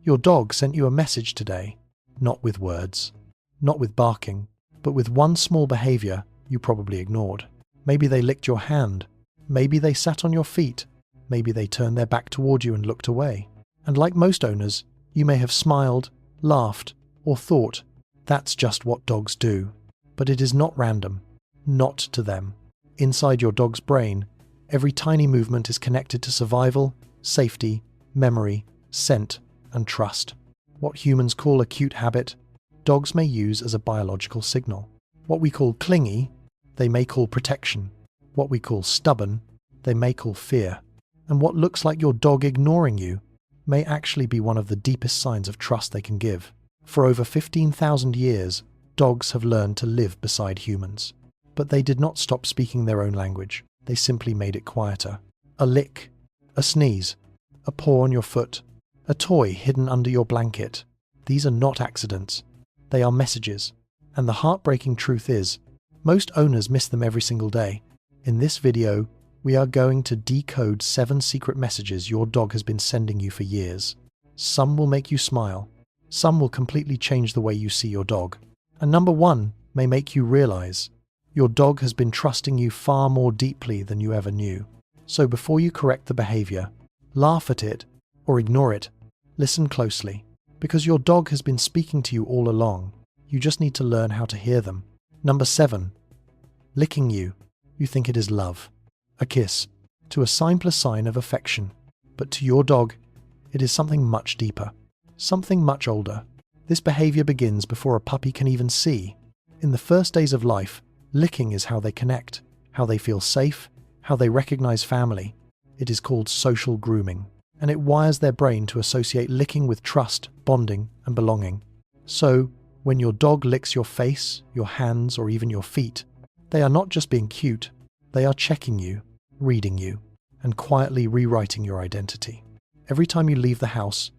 Your dog sent you a message today, not with words, not with barking, but with one small behavior you probably ignored. Maybe they licked your hand, maybe they sat on your feet, maybe they turned their back toward you and looked away. And like most owners, you may have smiled, laughed, or thought, that's just what dogs do. But it is not random, not to them. Inside your dog's brain, every tiny movement is connected to survival, safety, memory, scent, and trust. What humans call a cute habit, dogs may use as a biological signal. What we call clingy, they may call protection. What we call stubborn, they may call fear. And what looks like your dog ignoring you may actually be one of the deepest signs of trust they can give. For over 15,000 years, dogs have learned to live beside humans. But they did not stop speaking their own language. They simply made it quieter. A lick, a sneeze, a paw on your foot, a toy hidden under your blanket. These are not accidents. They are messages. And the heartbreaking truth is, most owners miss them every single day. In this video, we are going to decode 7 secret messages your dog has been sending you for years. Some will make you smile. Some will completely change the way you see your dog. And number 1 may make you realize your dog has been trusting you far more deeply than you ever knew. So before you correct the behavior, laugh at it, or ignore it, listen closely. Because your dog has been speaking to you all along. You just need to learn how to hear them. Number 7. Licking you. You think it is love. A kiss. To a simple sign of affection. But to your dog, it is something much deeper. Something much older. This behavior begins before a puppy can even see. In the first days of life, licking is how they connect, how they feel safe, how they recognize family. It is called social grooming, and it wires their brain to associate licking with trust, bonding, and belonging. So, when your dog licks your face, your hands, or even your feet, they are not just being cute, they are checking you, reading you, and quietly rewriting your identity. Every time you leave the house,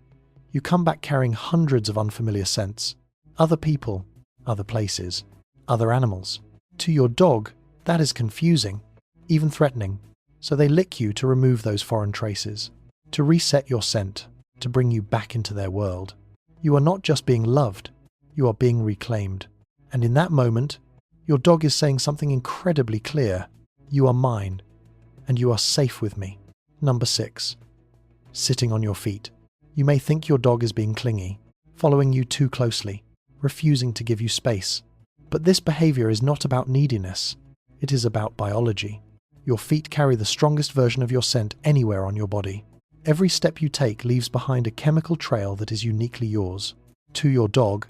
you come back carrying hundreds of unfamiliar scents. Other people, other places, other animals. To your dog, that is confusing, even threatening. So they lick you to remove those foreign traces, to reset your scent, to bring you back into their world. You are not just being loved, you are being reclaimed. And in that moment, your dog is saying something incredibly clear. You are mine, and you are safe with me. Number 6. Sitting on your feet. You may think your dog is being clingy, following you too closely, refusing to give you space. But this behavior is not about neediness. It is about biology. Your feet carry the strongest version of your scent anywhere on your body. Every step you take leaves behind a chemical trail that is uniquely yours. To your dog,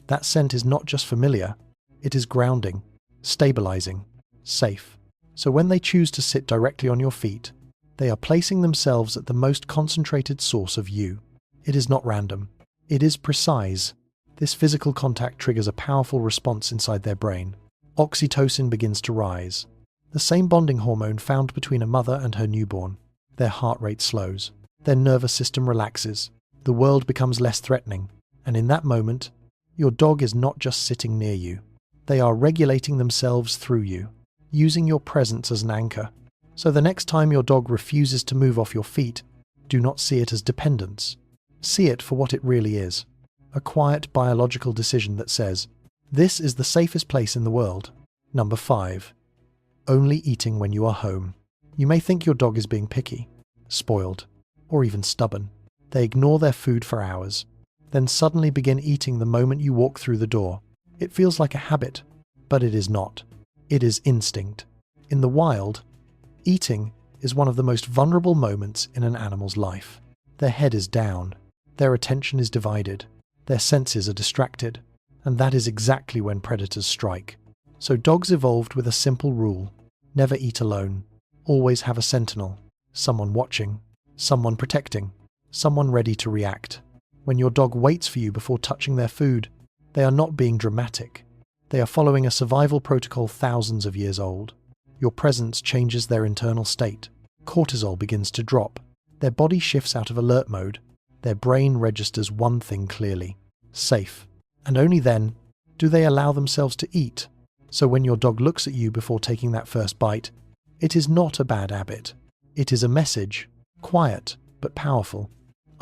that scent is not just familiar, it is grounding, stabilizing, safe. So when they choose to sit directly on your feet, they are placing themselves at the most concentrated source of you. It is not random. It is precise. This physical contact triggers a powerful response inside their brain. Oxytocin begins to rise, the same bonding hormone found between a mother and her newborn. Their heart rate slows. Their nervous system relaxes. The world becomes less threatening. And in that moment, your dog is not just sitting near you. They are regulating themselves through you, using your presence as an anchor. So the next time your dog refuses to move off your feet, do not see it as dependence. See it for what it really is. A quiet biological decision that says, this is the safest place in the world. Number 5. Only eating when you are home. You may think your dog is being picky, spoiled, or even stubborn. They ignore their food for hours, then suddenly begin eating the moment you walk through the door. It feels like a habit, but it is not. It is instinct. In the wild, eating is one of the most vulnerable moments in an animal's life. Their head is down, their attention is divided, their senses are distracted, and that is exactly when predators strike. So dogs evolved with a simple rule: never eat alone. Always have a sentinel, someone watching, someone protecting, someone ready to react. When your dog waits for you before touching their food, they are not being dramatic. They are following a survival protocol thousands of years old. Your presence changes their internal state. Cortisol begins to drop. Their body shifts out of alert mode. Their brain registers one thing clearly: safe. And only then do they allow themselves to eat. So when your dog looks at you before taking that first bite, it is not a bad habit. It is a message, quiet but powerful.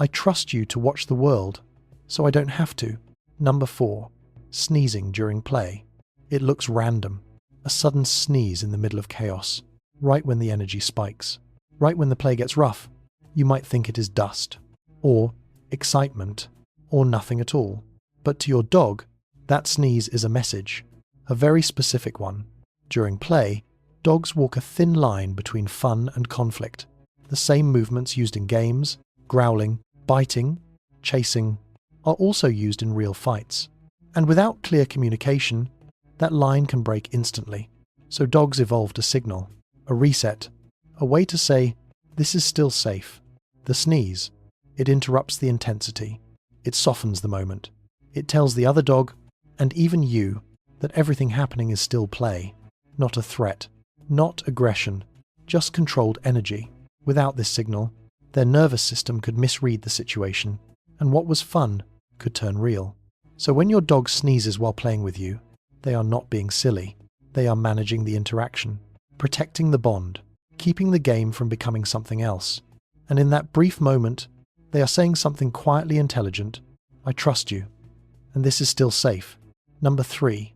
I trust you to watch the world, so I don't have to. Number 4. Sneezing during play. It looks random. A sudden sneeze in the middle of chaos, right when the energy spikes, right when the play gets rough. You might think it is dust, or excitement, or nothing at all. But to your dog, that sneeze is a message, a very specific one. During play, dogs walk a thin line between fun and conflict. The same movements used in games, growling, biting, chasing, are also used in real fights. And without clear communication, that line can break instantly. So dogs evolved a signal, a reset, a way to say, this is still safe. The sneeze, it interrupts the intensity. It softens the moment. It tells the other dog, and even you, that everything happening is still play, not a threat, not aggression, just controlled energy. Without this signal, their nervous system could misread the situation, and what was fun could turn real. So when your dog sneezes while playing with you, they are not being silly. They are managing the interaction, protecting the bond, keeping the game from becoming something else. And in that brief moment, they are saying something quietly intelligent. I trust you, and this is still safe. Number 3.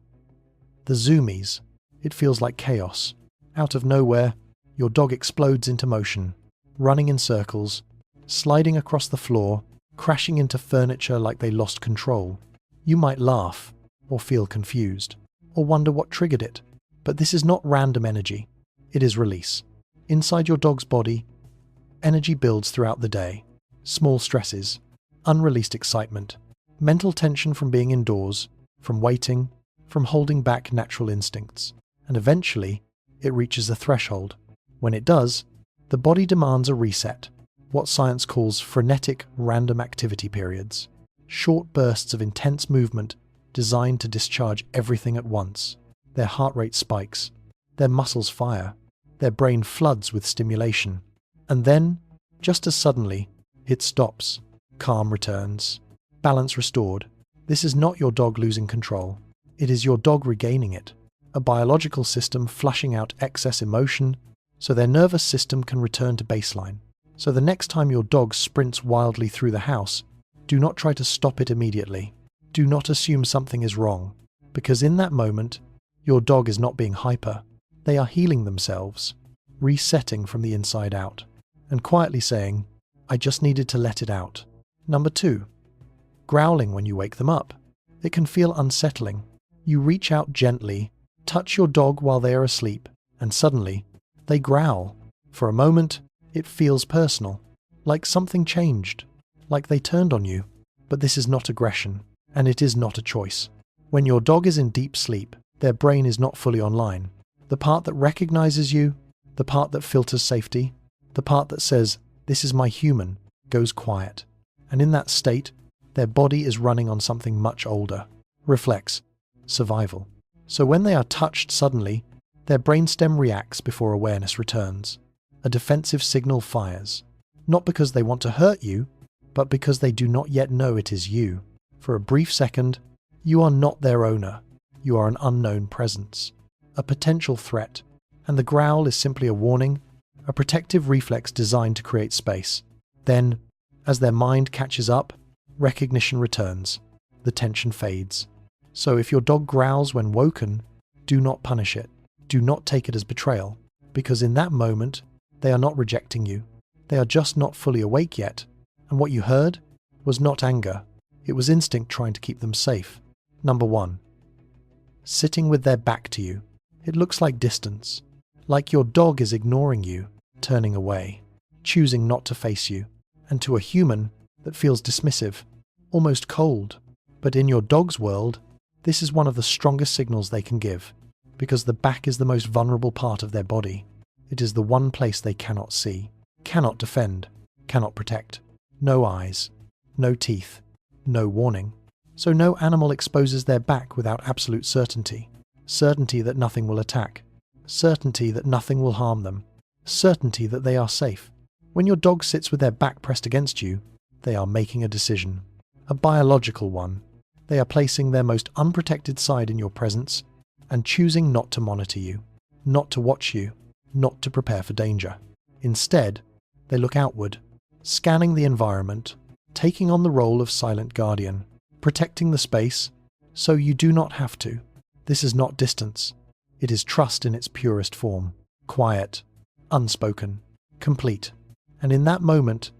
The zoomies. It feels like chaos. Out of nowhere, your dog explodes into motion, running in circles, sliding across the floor, crashing into furniture like they lost control. You might laugh, or feel confused, or wonder what triggered it. But this is not random energy. It is release. Inside your dog's body, energy builds throughout the day. Small stresses, unreleased excitement, mental tension from being indoors, from waiting, from holding back natural instincts. And eventually, it reaches a threshold. When it does, the body demands a reset, what science calls frenetic random activity periods. Short bursts of intense movement designed to discharge everything at once. Their heart rate spikes, their muscles fire, their brain floods with stimulation. And then, just as suddenly, it stops. Calm returns, balance restored. This is not your dog losing control. It is your dog regaining it. A biological system flushing out excess emotion so their nervous system can return to baseline. So the next time your dog sprints wildly through the house, do not try to stop it immediately. Do not assume something is wrong, because in that moment, your dog is not being hyper. They are healing themselves, resetting from the inside out, and quietly saying, I just needed to let it out. Number 2. Growling when you wake them up. It can feel unsettling. You reach out gently, touch your dog while they are asleep, and suddenly, they growl. For a moment, it feels personal, like something changed, like they turned on you. But this is not aggression, and it is not a choice. When your dog is in deep sleep, their brain is not fully online. The part that recognizes you, the part that filters safety, the part that says, this is my human, goes quiet. And in that state, their body is running on something much older. Reflex, survival. So when they are touched suddenly, their brainstem reacts before awareness returns. A defensive signal fires, not because they want to hurt you, but because they do not yet know it is you. For a brief second, you are not their owner. You are an unknown presence, a potential threat, and the growl is simply a warning, a protective reflex designed to create space. Then, as their mind catches up, recognition returns. The tension fades. So if your dog growls when woken, do not punish it. Do not take it as betrayal, because in that moment, they are not rejecting you. They are just not fully awake yet. And what you heard was not anger. It was instinct trying to keep them safe. Number 1. Sitting with their back to you. It looks like distance. Like your dog is ignoring you, turning away, choosing not to face you. And to a human, that feels dismissive, almost cold. But in your dog's world, this is one of the strongest signals they can give, because the back is the most vulnerable part of their body. It is the one place they cannot see, cannot defend, cannot protect. No eyes, no teeth, no warning. So no animal exposes their back without absolute certainty. Certainty that nothing will attack. Certainty that nothing will harm them. Certainty that they are safe. When your dog sits with their back pressed against you, they are making a decision. A biological one. They are placing their most unprotected side in your presence and choosing not to monitor you, not to watch you, not to prepare for danger. Instead, they look outward, scanning the environment, taking on the role of silent guardian, protecting the space so you do not have to. This is not distance. It is trust in its purest form, quiet, unspoken, complete. And in that moment,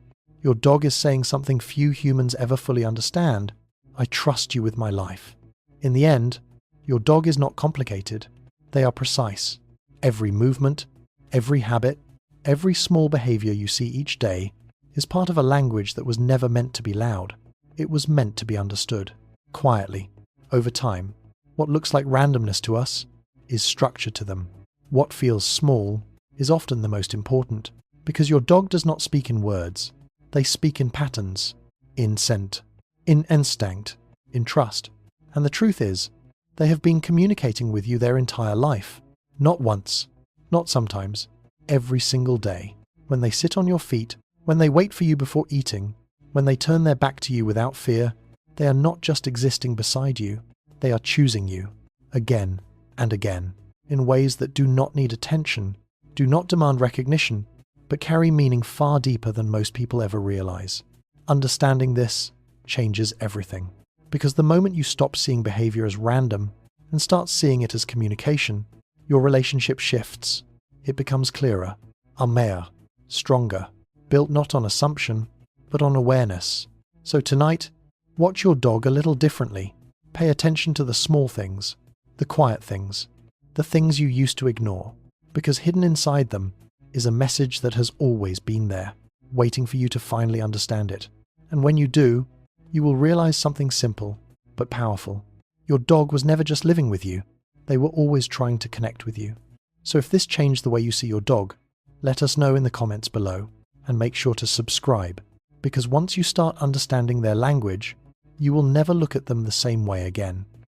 your dog is saying something few humans ever fully understand. I trust you with my life. In the end, your dog is not complicated. They are precise. Every movement, every habit, every small behavior you see each day is part of a language that was never meant to be loud. It was meant to be understood, quietly, over time. What looks like randomness to us is structure to them. What feels small is often the most important, because your dog does not speak in words. They speak in patterns, in scent, in instinct, in trust. And the truth is, they have been communicating with you their entire life. Not once, not sometimes, every single day. When they sit on your feet, when they wait for you before eating, when they turn their back to you without fear, they are not just existing beside you, they are choosing you, again and again, in ways that do not need attention, do not demand recognition, but carry meaning far deeper than most people ever realize. Understanding this changes everything. Because the moment you stop seeing behavior as random and start seeing it as communication, your relationship shifts. It becomes clearer, amer, stronger, built not on assumption, but on awareness. So tonight, watch your dog a little differently. Pay attention to the small things, the quiet things, the things you used to ignore, because hidden inside them is a message that has always been there, waiting for you to finally understand it. And when you do, you will realize something simple, but powerful. Your dog was never just living with you. They were always trying to connect with you. So if this changed the way you see your dog, let us know in the comments below, and make sure to subscribe, because once you start understanding their language, you will never look at them the same way again.